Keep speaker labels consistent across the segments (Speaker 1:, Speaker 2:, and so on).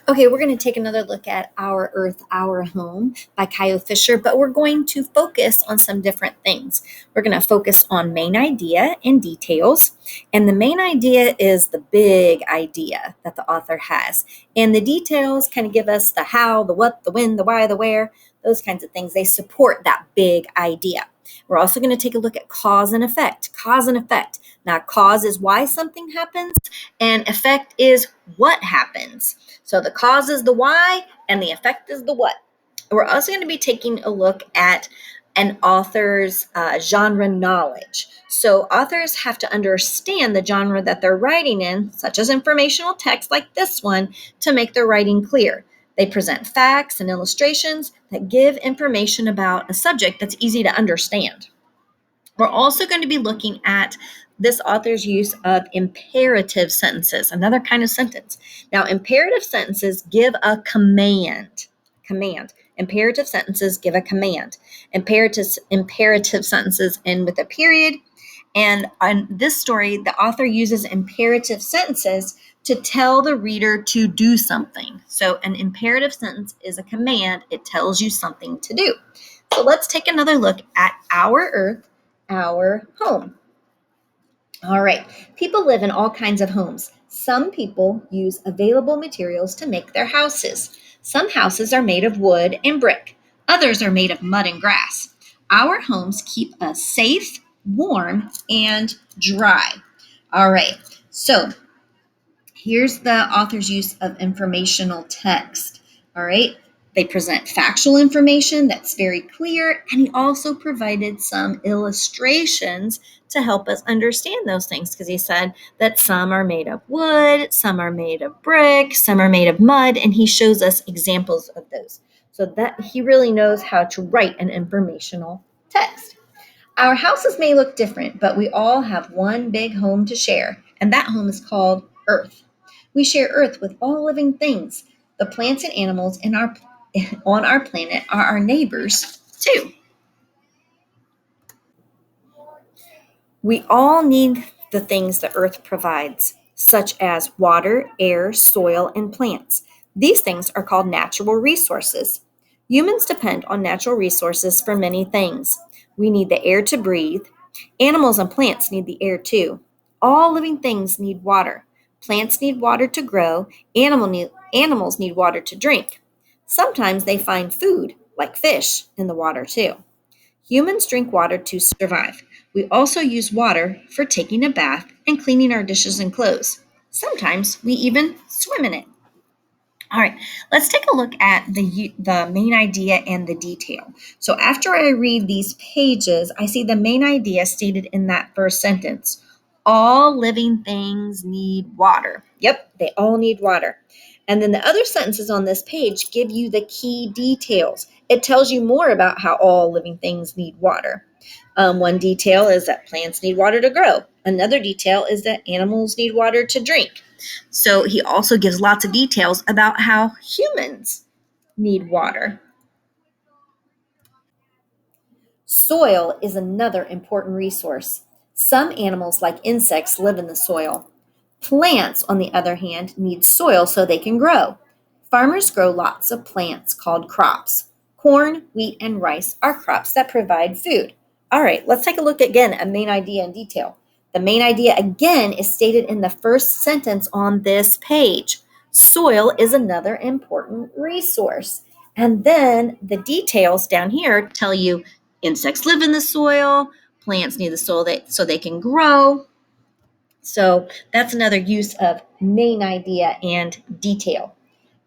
Speaker 1: Okay, we're going to take another look at Our Earth, Our Home by Kyle Fisher, but we're going to focus on some different things. We're going to focus on main idea and details. And the main idea is the big idea that the author has. And the details kind of give us the how, the what, the when, the why, the where, those kinds of things. They support that big idea. We're also going to take a look at cause and effect. Cause and effect. Now, cause is why something happens, and effect is what happens. So the cause is the why, and the effect is the what. We're also going to be taking a look at an author's genre knowledge. So authors have to understand the genre that they're writing in, such as informational text like this one, to make their writing clear. They present facts and illustrations that give information about a subject that's easy to understand. We're also going to be looking at this author's use of imperative sentences, another kind of sentence. Now, imperative sentences give a command. Imperative sentences give a command. Imperative sentences end with a period. And on this story, the author uses imperative sentences to tell the reader to do something. So an imperative sentence is a command. It tells you something to do. So let's take another look at Our Earth, Our Home. All right, people live in all kinds of homes. Some people use available materials to make their houses. Some houses are made of wood and brick. Others are made of mud and grass. Our homes keep us safe, warm, and dry. All right, so here's the author's use of informational text. All right. They present factual information that's very clear, and he also provided some illustrations to help us understand those things because he said that some are made of wood, some are made of brick, some are made of mud, and he shows us examples of those. So that he really knows how to write an informational text. Our houses may look different, but we all have one big home to share, and that home is called Earth. We share Earth with all living things. The plants and animals on our planet are our neighbors, too. We all need the things the earth provides, such as water, air, soil, and plants. These things are called natural resources. Humans depend on natural resources for many things. We need the air to breathe. Animals and plants need the air too. All living things need water. Plants need water to grow. Animals need water to drink. Sometimes they find food, like fish, in the water too. Humans drink water to survive. We also use water for taking a bath and cleaning our dishes and clothes. Sometimes we even swim in it. All right, let's take a look at the main idea and the detail. So after I read these pages, I see the main idea stated in that first sentence. All living things need water. Yep, they all need water. And then the other sentences on this page give you the key details. It tells you more about how all living things need water. One detail is that plants need water to grow. Another detail is that animals need water to drink. So he also gives lots of details about how humans need water. Soil is another important resource. Some animals, like insects, live in the soil. Plants, on the other hand, need soil so they can grow. Farmers grow lots of plants called crops. Corn, wheat, and rice are crops that provide food. All right, let's take a look again at main idea in detail. The main idea again is stated in the first sentence on this page. Soil is another important resource. And then the details down here tell you insects live in the soil, plants need the soil so they can grow. So that's another use of main idea and detail.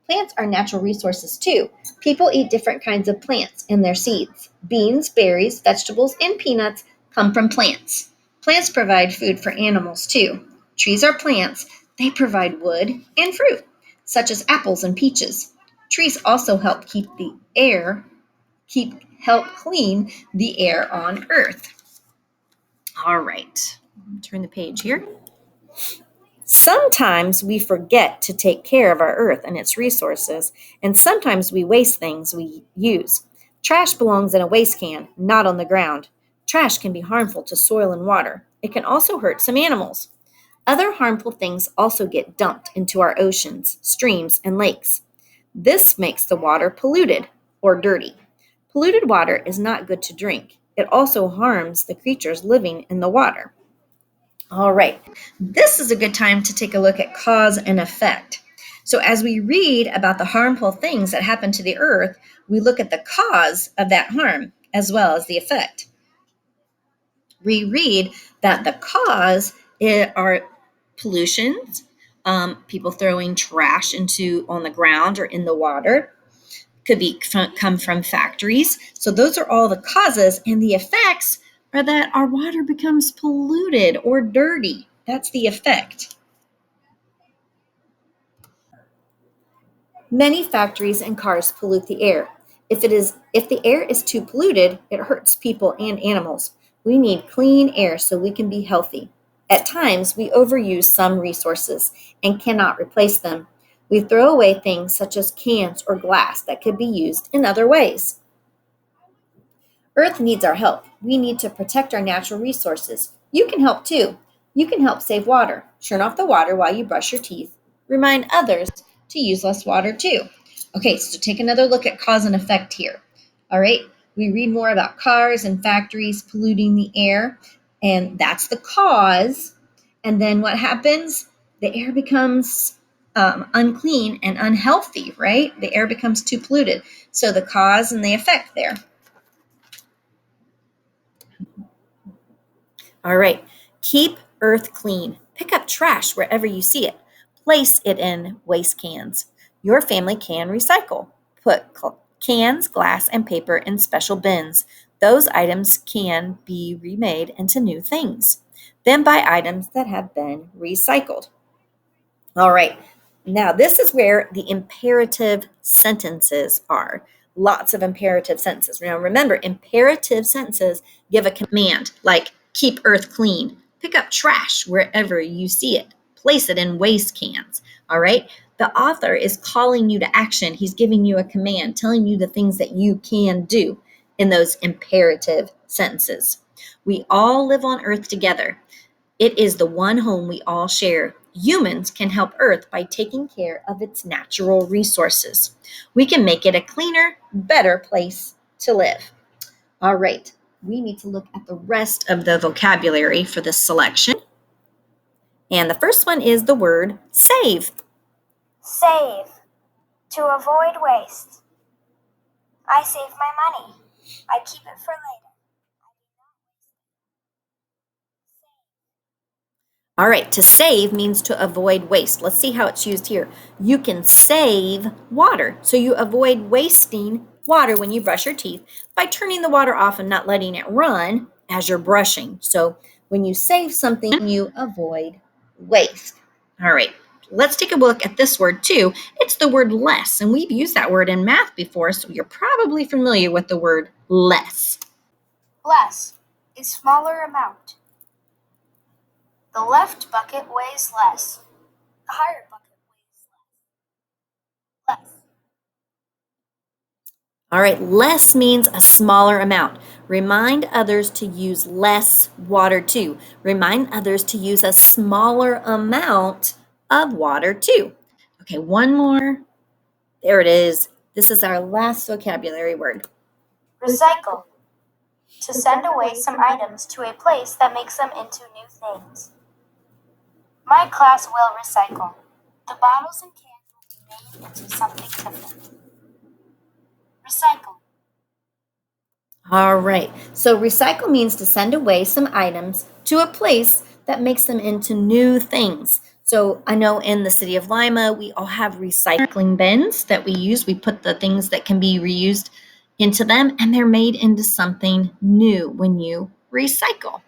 Speaker 1: Plants are natural resources too. People eat different kinds of plants and their seeds. Beans, berries, vegetables, and peanuts come from plants. Plants provide food for animals too. Trees are plants. They provide wood and fruit, such as apples and peaches. Trees also help help clean the air on Earth. All right, turn the page here. Sometimes we forget to take care of our earth and its resources, and sometimes we waste things we use. Trash belongs in a waste can, not on the ground. Trash can be harmful to soil and water. It can also hurt some animals. Other harmful things also get dumped into our oceans, streams, and lakes. This makes the water polluted or dirty. Polluted water is not good to drink. It also harms the creatures living in the water. All right, this is a good time to take a look at cause and effect. So, as we read about the harmful things that happen to the earth, we look at the cause of that harm as well as the effect. We read that the cause are pollutions, people throwing trash into on the ground or in the water, could be come from factories. So those are all the causes, and the effects are that our water becomes polluted or dirty. That's the effect. Many factories and cars pollute the air. If the air is too polluted, it hurts people and animals. We need clean air so we can be healthy. At times, we overuse some resources and cannot replace them. We throw away things such as cans or glass that could be used in other ways. Earth needs our help. We need to protect our natural resources. You can help too. You can help save water. Turn off the water while you brush your teeth. Remind others to use less water too. Okay, so take another look at cause and effect here. All right, we read more about cars and factories polluting the air, and that's the cause. And then what happens? The air becomes unclean and unhealthy, right? The air becomes too polluted. So the cause and the effect there. All right. Keep Earth clean. Pick up trash wherever you see it. Place it in waste cans. Your family can recycle. Put cans, glass, and paper in special bins. Those items can be remade into new things. Then buy items that have been recycled. All right. Now, this is where the imperative sentences are. Lots of imperative sentences. Now, remember, imperative sentences give a command like keep earth clean, pick up trash wherever you see it, place it in waste cans. All right. The author is calling you to action. He's giving you a command, telling you the things that you can do in those imperative sentences. We all live on earth together. It is the one home we all share. Humans can help Earth by taking care of its natural resources. We can make it a cleaner, better place to live. All right, we need to look at the rest of the vocabulary for this selection. And the first one is the word save.
Speaker 2: Save. To avoid waste. I save my money. I keep it for later.
Speaker 1: All right, to save means to avoid waste. Let's see how it's used here. You can save water. So you avoid wasting water when you brush your teeth by turning the water off and not letting it run as you're brushing. So when you save something, you avoid waste. All right, let's take a look at this word too. It's the word less, and we've used that word in math before, so you're probably familiar with the word less.
Speaker 2: Less. A smaller amount. The left bucket weighs less. The higher bucket weighs less.
Speaker 1: All right, less means a smaller amount. Remind others to use less water too. Remind others to use a smaller amount of water too. Okay, one more. There it is. This is our last vocabulary word.
Speaker 2: Recycle. To send away some items to a place that makes them into new things. My class will recycle. The bottles and cans will be made into something different. Recycle.
Speaker 1: All right, so recycle means to send away some items to a place that makes them into new things. So I know in the city of Lima, we all have recycling bins that we use. We put the things that can be reused into them, and they're made into something new when you recycle.